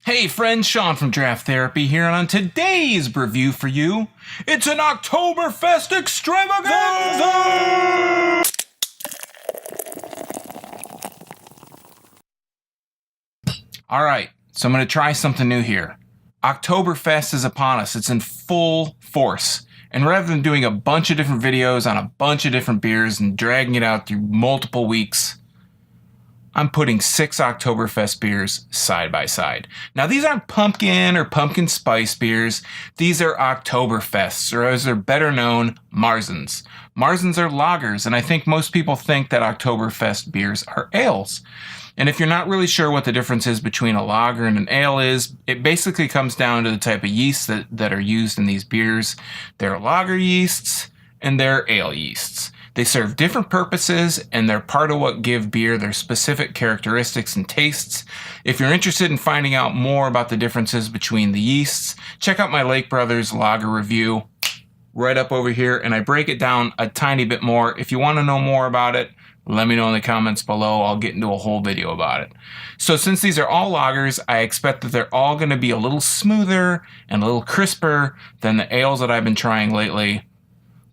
Hey friends, Sean from Draft Therapy here, and on today's review for you, it's an Oktoberfest Extravaganza! Alright, so I'm going to try something new here. Oktoberfest is upon us, it's in full force. And rather than doing a bunch of different videos on a bunch of different beers and dragging it out through multiple weeks, I'm putting 6 Oktoberfest beers side by side. Now, these aren't pumpkin or pumpkin spice beers. These are Oktoberfests, or as they're better known, Marzens. Marzens are lagers, and I think most people think that Oktoberfest beers are ales. And if you're not really sure what the difference is between a lager and an ale is, it basically comes down to the type of yeasts that are used in these beers. They're lager yeasts and they're ale yeasts. They serve different purposes, and they're part of what give beer their specific characteristics and tastes. If you're interested in finding out more about the differences between the yeasts, check out my Lake Brothers lager review right up over here, and I break it down a tiny bit more. If you want to know more about it, let me know in the comments below. I'll get into a whole video about it. So since these are all lagers, I expect that they're all going to be a little smoother and a little crisper than the ales that I've been trying lately.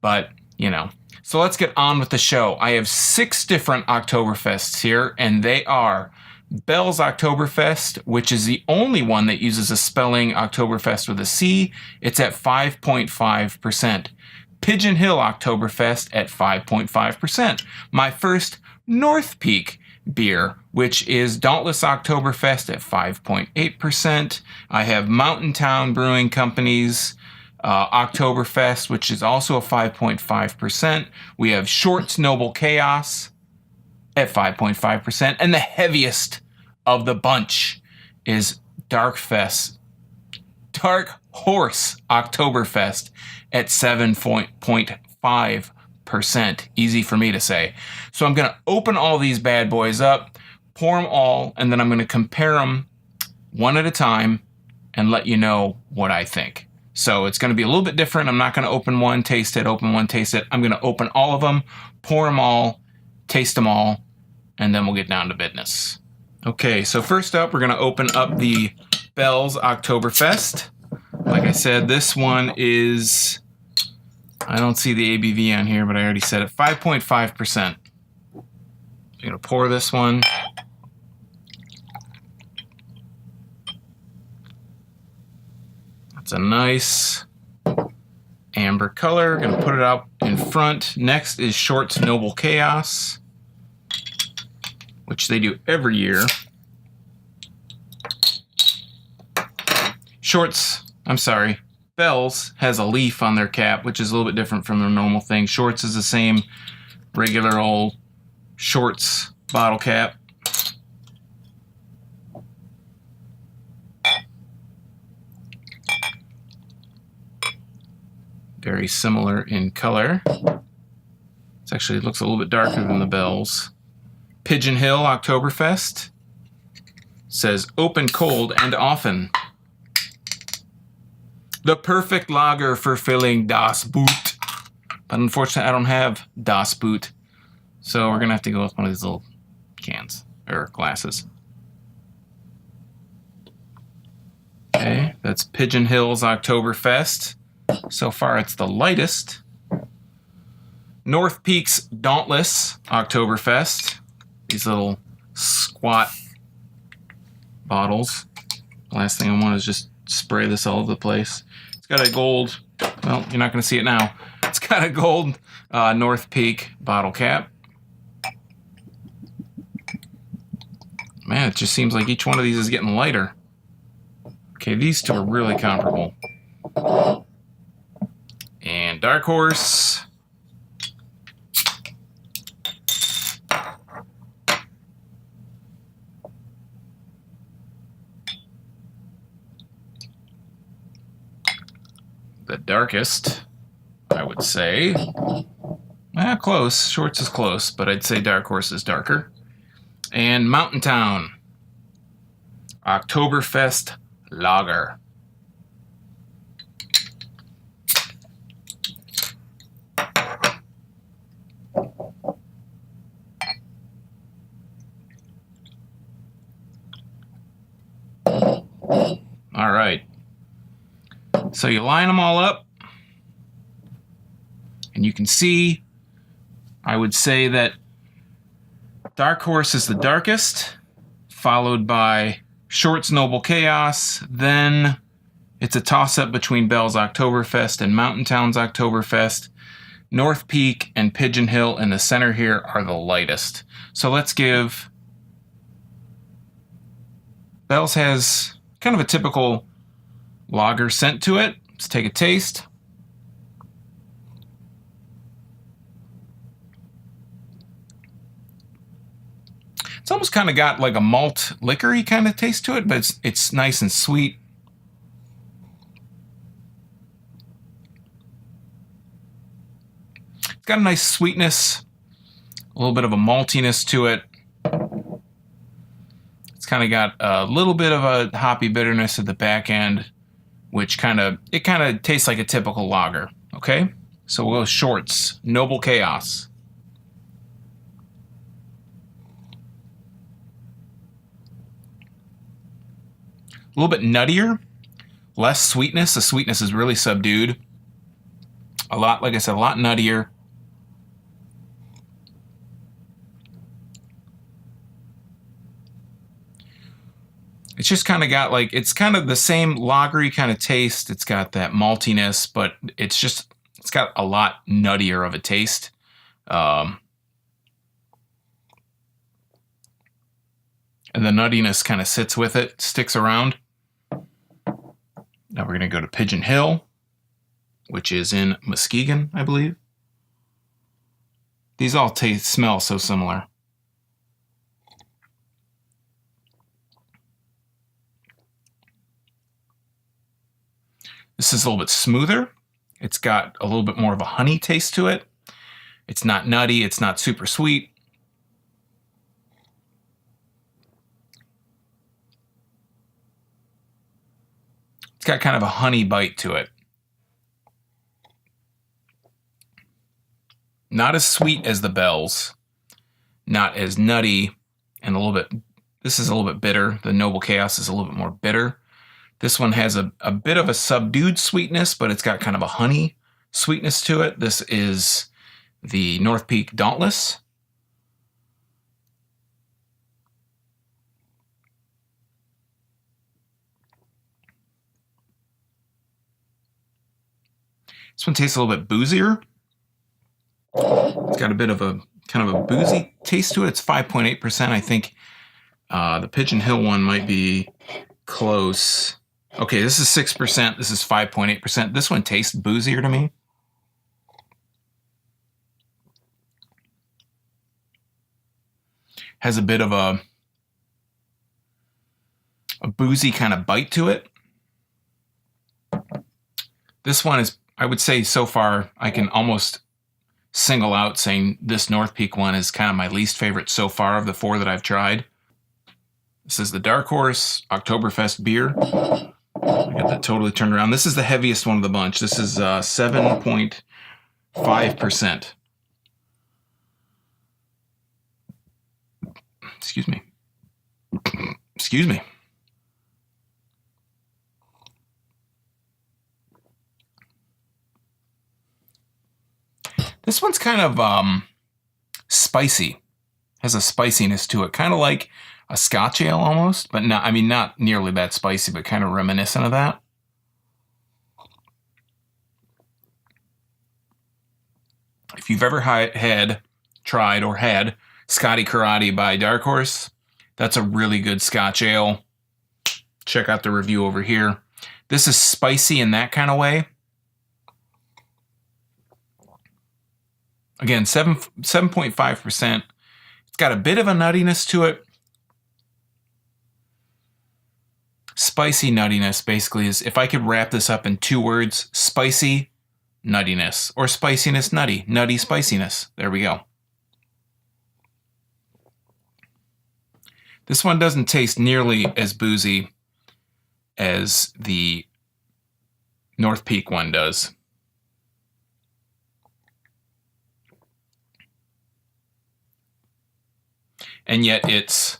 But, you know. So let's get on with the show. I have 6 different Oktoberfests here, and they are Bell's Oktoberfest, which is the only one that uses a spelling Oktoberfest with a C. It's at 5.5%. Pigeon Hill Oktoberfest at 5.5%. My first North Peak beer, which is Dauntless Oktoberfest at 5.8%. I have Mountain Town Brewing Company's Oktoberfest, which is also a 5.5%. We have Short's Noble Chaos at 5.5%. And the heaviest of the bunch is Dark Horse Oktoberfest at 7.5%. Easy for me to say. So I'm going to open all these bad boys up, pour them all, and then I'm going to compare them one at a time and let you know what I think. So it's going to be a little bit different. I'm not going to open one, taste it, open one, taste it. I'm going to open all of them, pour them all, taste them all, and then we'll get down to business. Okay, so first up, we're going to open up the Bell's Oktoberfest. Like I said, this one is, I don't see the ABV on here, but I already said it, 5.5%. I'm going to pour this one. It's a nice amber color. Gonna put it out in front. Next is Short's Noble Chaos, which they do every year. Bell's has a leaf on their cap, which is a little bit different from their normal thing. Short's is the same regular old Short's bottle cap. Very similar in color. It looks a little bit darker than the Bell's. Pigeon Hill Oktoberfest says open cold and often. The perfect lager for filling Das Boot. But unfortunately, I don't have Das Boot. So we're going to have to go with one of these little cans or glasses. Okay, that's Pigeon Hill's Oktoberfest. So far, it's the lightest. North Peak's Dauntless Oktoberfest. These little squat bottles. Last thing I want is just spray this all over the place. It's got a gold, well, you're not going to see it now. It's got a gold North Peak bottle cap. Man, it just seems like each one of these is getting lighter. Okay, these two are really comparable. And Dark Horse. The darkest, I would say. Close. Shorts is close, but I'd say Dark Horse is darker. And Mountain Town. Oktoberfest Lager. All right. So you line them all up, and you can see, I would say that Dark Horse is the darkest, followed by Short's Noble Chaos. Then it's a toss-up between Bell's Oktoberfest and Mountain Town's Oktoberfest. North Peak and Pigeon Hill in the center here are the lightest. So let's give... Bell's has kind of a typical lager scent to it. Let's take a taste. It's almost kind of got like a malt liquor-y kind of taste to it, but it's nice and sweet. It's got a nice sweetness, a little bit of a maltiness to it. It's kind of got a little bit of a hoppy bitterness at the back end, which kind of tastes like a typical lager. Okay, so we'll go Short's Noble Chaos. A little bit nuttier, less sweetness. The sweetness is really subdued. A lot, like I said, a lot nuttier. It's just kind of got like, it's kind of the same lagery kind of taste. It's got that maltiness, but it's got a lot nuttier of a taste. And the nuttiness kind of sits with it, sticks around. Now we're going to go to Pigeon Hill, which is in Muskegon, I believe. These all smell so similar. This is a little bit smoother. It's got a little bit more of a honey taste to it. It's not nutty. It's not super sweet. It's got kind of a honey bite to it. Not as sweet as the Bell's. Not as nutty. And a little bit, this is a little bit bitter. The Noble Chaos is a little bit more bitter. This one has a bit of a subdued sweetness, but it's got kind of a honey sweetness to it. This is the North Peak Dauntless. This one tastes a little bit boozier. It's got a bit of a kind of a boozy taste to it. It's 5.8%. I think the Pigeon Hill one might be close. Okay, this is 6%. This is 5.8%. This one tastes boozier to me. Has a bit of a boozy kind of bite to it. This one is, I would say so far, I can almost single out saying this North Peak one is kind of my least favorite so far of the four that I've tried. This is the Dark Horse Oktoberfest beer. I got that totally turned around. This is the heaviest one of the bunch. This is 7.5%. Excuse me. Excuse me. This one's kind of spicy. Has a spiciness to it, kind of like a Scotch ale almost, but not, I mean, not nearly that spicy, but kind of reminiscent of that. If you've ever tried or had Scotty Karate by Dark Horse, that's a really good Scotch ale. Check out the review over here. This is spicy in that kind of way. Again, 7.5%. It's got a bit of a nuttiness to it. Spicy nuttiness basically is, if I could wrap this up in two words, spicy nuttiness, or spiciness nutty, nutty spiciness. There we go. This one doesn't taste nearly as boozy as the North Peak one does. And yet it's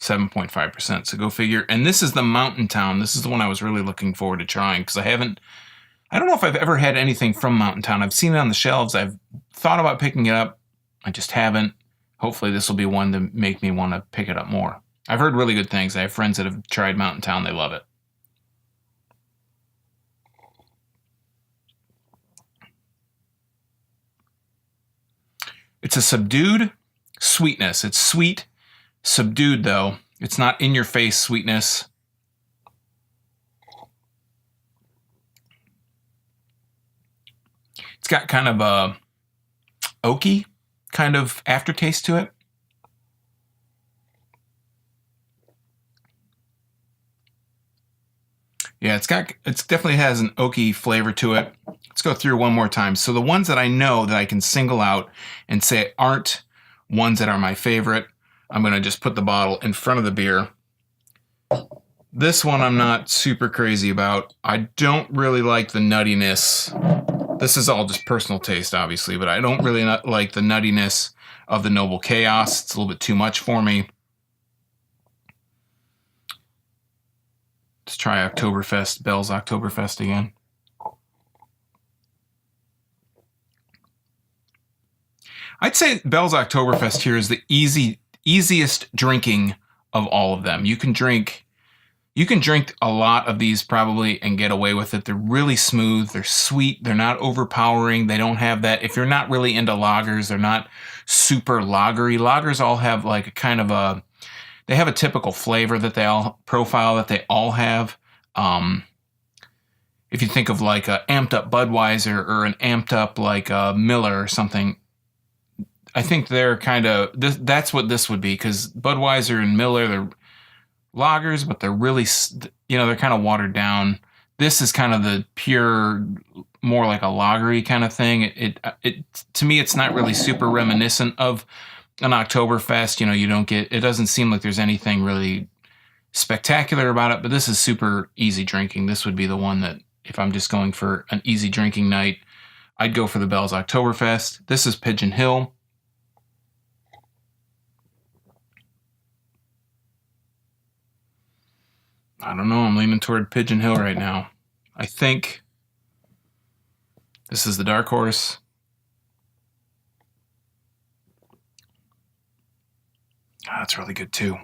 7.5%. So go figure. And this is the Mountain Town. This is the one I was really looking forward to trying because I don't know if I've ever had anything from Mountain Town. I've seen it on the shelves. I've thought about picking it up. I just haven't. Hopefully this will be one to make me want to pick it up more. I've heard really good things. I have friends that have tried Mountain Town. They love it. It's a subdued sweetness. It's sweet, subdued though. It's not in your face sweetness. It's got kind of a oaky kind of aftertaste to it. Yeah, it definitely has an oaky flavor to it. Let's go through one more time. So the ones that I know that I can single out and say aren't ones that are my favorite, I'm going to just put the bottle in front of the beer. This one I'm not super crazy about. I don't really like the nuttiness. This is all just personal taste, obviously, but I don't really like the nuttiness of the Noble Chaos. It's a little bit too much for me. Let's try Oktoberfest, Bell's Oktoberfest again. I'd say Bell's Oktoberfest here is the easiest drinking of all of them. You can drink a lot of these probably and get away with it. They're really smooth, they're sweet, they're not overpowering. They don't have that. If you're not really into lagers, they're not super lagery. Lagers all have like a kind of they have a typical flavor that they all have. If you think of like a amped up Budweiser or an amped up like a Miller or something, I think they're kind of, that's what this would be, because Budweiser and Miller, they're lagers, but they're really, they're kind of watered down. This is kind of the pure, more like a lagery kind of thing. It to me, it's not really super reminiscent of an Oktoberfest. It doesn't seem like there's anything really spectacular about it, but this is super easy drinking. This would be the one that, if I'm just going for an easy drinking night, I'd go for the Bell's Oktoberfest. This is Pigeon Hill. I don't know. I'm leaning toward Pigeon Hill right now. I think this is the dark horse. That's really good too.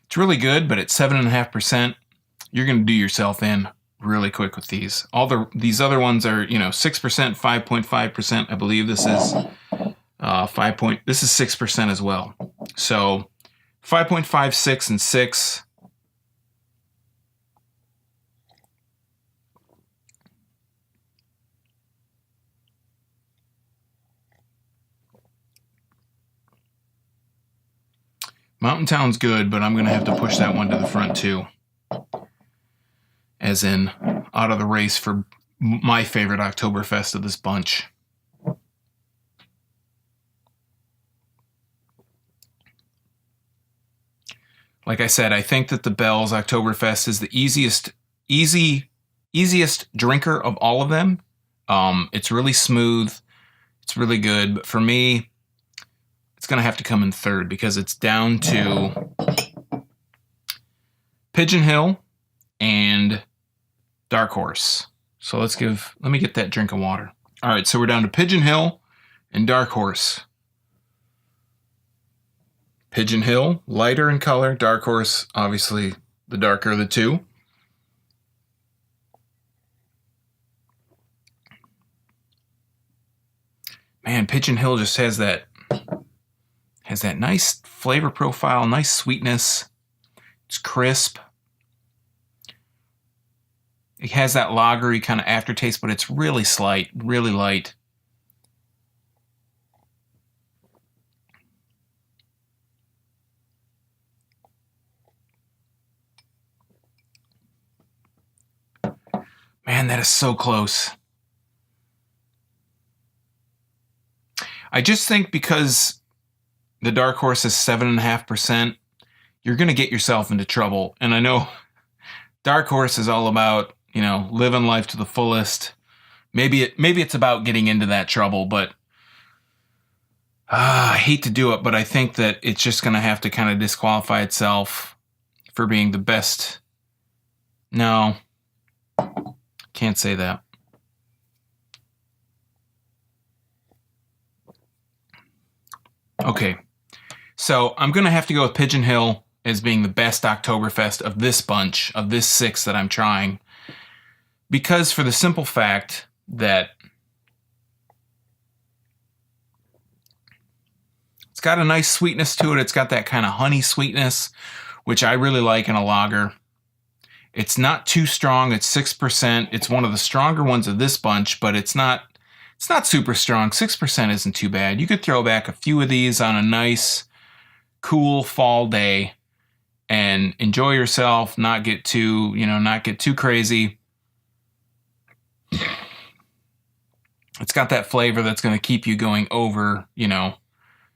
It's really good, but at 7.5%, you're going to do yourself in really quick with these. These other ones are, 6%, 5.5%. I believe this is this is 6% as well. So 5.5, 6, and 6. Mountain Town's good, but I'm going to have to push that one to the front too. As in, out of the race for my favorite Oktoberfest of this bunch. Like I said, I think that the Bell's Oktoberfest is the easiest drinker of all of them. It's really smooth. It's really good. But for me, it's going to have to come in third because it's down to Pigeon Hill and Dark Horse. So let me get that drink of water. All right, so we're down to Pigeon Hill and Dark Horse. Pigeon Hill, lighter in color. Dark Horse, obviously the darker of the two. Man, Pigeon Hill just has that nice flavor profile, nice sweetness. It's crisp. It has that lagery kind of aftertaste, but it's really slight, really light. Man, that is so close. I just think because the Dark Horse is 7.5%, you're going to get yourself into trouble. And I know Dark Horse is all about, living life to the fullest, Maybe it's about getting into that trouble, but I hate to do it, but I think that it's just going to have to kind of disqualify itself for being the best. No, can't say that. Okay, so I'm going to have to go with Pigeon Hill as being the best Oktoberfest of this bunch, of this 6 that I'm trying. Because for the simple fact that it's got a nice sweetness to it. It's got that kind of honey sweetness, which I really like in a lager. It's not too strong. It's 6%. It's one of the stronger ones of this bunch, but it's not super strong. 6% isn't too bad. You could throw back a few of these on a nice, cool fall day and enjoy yourself, not get too crazy. It's got that flavor that's going to keep you going over,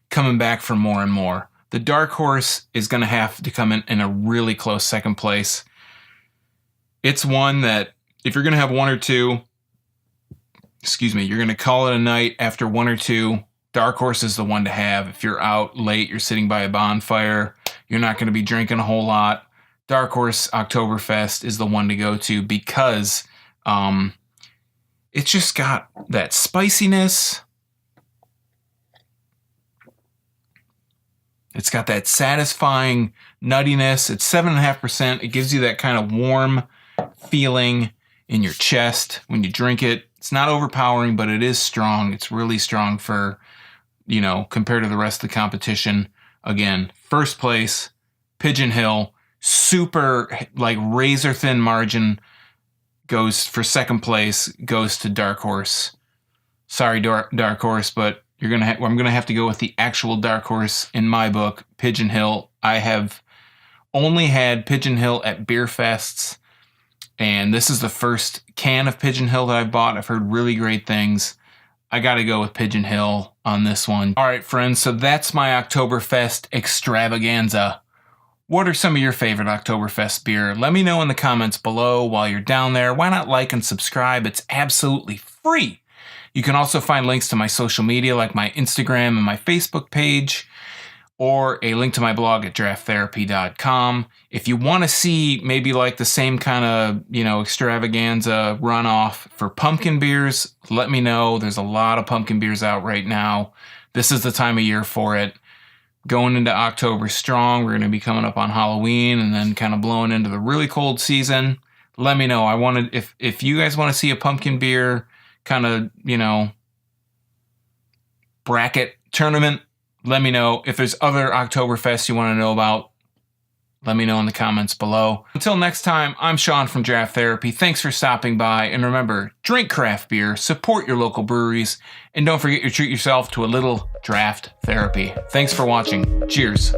coming back for more and more. The dark horse is going to have to come in a really close second place. It's one that if you're going to have one or two, you're going to call it a night after one or two, dark horse is the one to have. If you're out late, you're sitting by a bonfire, you're not going to be drinking a whole lot, dark horse Oktoberfest is the one to go to because it's just got that spiciness. It's got that satisfying nuttiness. It's 7.5%. It gives you that kind of warm feeling in your chest when you drink it. It's not overpowering, but it is strong. It's really strong for, compared to the rest of the competition. Again, first place, Pigeon Hill, super razor thin margin goes for second place, goes to Dark Horse. Sorry, Dark Horse, but I'm gonna have to go with the actual Dark Horse in my book, Pigeon Hill. I have only had Pigeon Hill at beer fests, and this is the first can of Pigeon Hill that I've bought. I've heard really great things. I got to go with Pigeon Hill on this one. All right, friends, so that's my Oktoberfest extravaganza. What are some of your favorite Oktoberfest beer? Let me know in the comments below while you're down there. Why not like and subscribe? It's absolutely free. You can also find links to my social media like my Instagram and my Facebook page, or a link to my blog at drafttherapy.com. If you want to see maybe the same kind of, extravaganza runoff for pumpkin beers, let me know. There's a lot of pumpkin beers out right now. This is the time of year for it. Going into October strong, we're going to be coming up on Halloween and then kind of blowing into the really cold season. Let me know. If you guys want to see a pumpkin beer kind of, bracket tournament, let me know. If there's other Oktoberfests you want to know about, let me know in the comments below. Until next time, I'm Sean from Draft Therapy. Thanks for stopping by. And remember, drink craft beer, support your local breweries, and don't forget to treat yourself to a little draft therapy. Thanks for watching. Cheers.